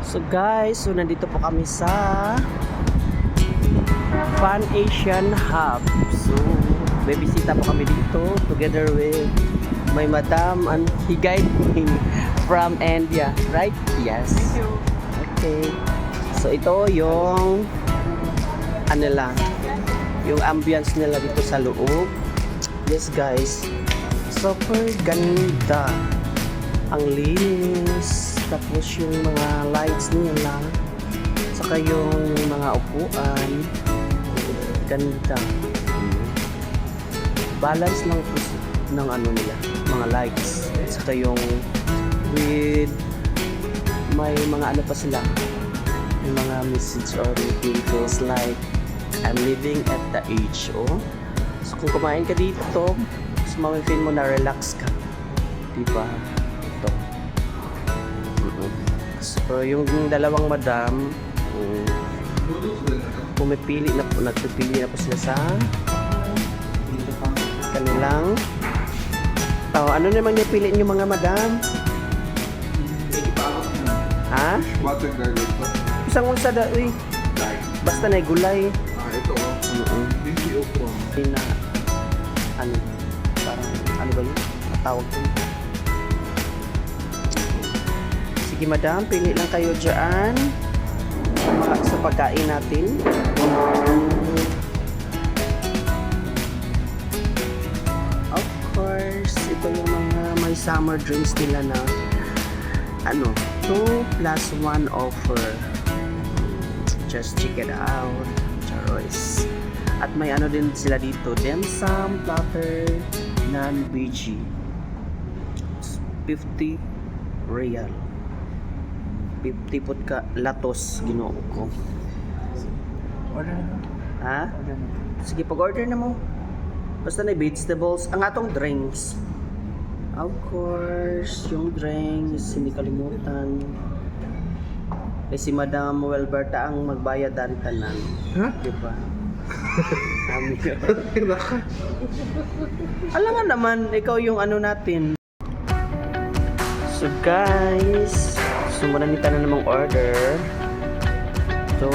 So guys, so nandito po kami sa Pan Asian Hub. So may bisita po kami dito together with my madam and he guide me from India, right? Yes. Thank you. Okay. So ito yung ano lang, yung ambience nila dito sa loob. Yes guys, super ganda. Ang linis. Tapos yung mga lights nila, saka yung mga upuan, ganda. Balance lang po ng ano nila, mga lights. Saka yung with may mga ano pa sila, may mga message or it feels like I'm living at the age. Oh. So kung kumain ka dito, so mamifeel mo na relax ka, diba? Ito. So yung dalawang madam, pumipili na po, nagpipili na po sila sa kanilang ano naman yung pili nyo mga madam? Ha? Water garlic ba? Isang unsa da, uy. Basta na gulay. Ito oh. Hindi okra. Na ano, parang ano ba yun? Matawag ko. Sige madam, pili lang kayo dyan sa pagkain natin. Of course, ito yung mga may summer drinks nila na ano, 2+1 offer. Just check it out. Charois. At may ano din sila dito, dim sum, platter, non-veggie. 50 real. 50 put ka latos ginoo ko. Order na. Ha? Order na. Sige, pag-order na mo. Basta na vegetables. Ang atong drinks. Of course, yung drinks, hindi kalimutan. Si Madam Welberta ang magbayad dari tanan. Ha? Diba? Alam nga naman, ikaw yung ano natin. So guys, sumunan nita na namang order. So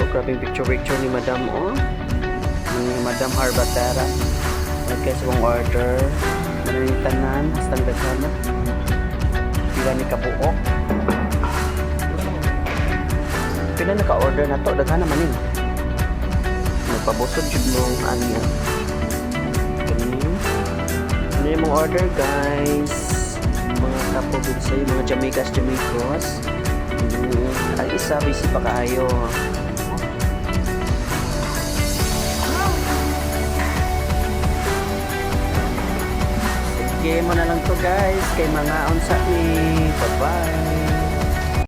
grabe yung picture ni Madam ni Madam Harbatera. Guys, yung order mananitanan hastang daghana pila ni kabuok, pila naka-order na to, daghana man yun, nagpabusog jud mong anya. Ano yung mga order guys, mga kapobid sa'yo, mga Jamaikas ang isa busy pa kayo. Sige mo na lang to guys, kay mga unsa ni. Bye bye.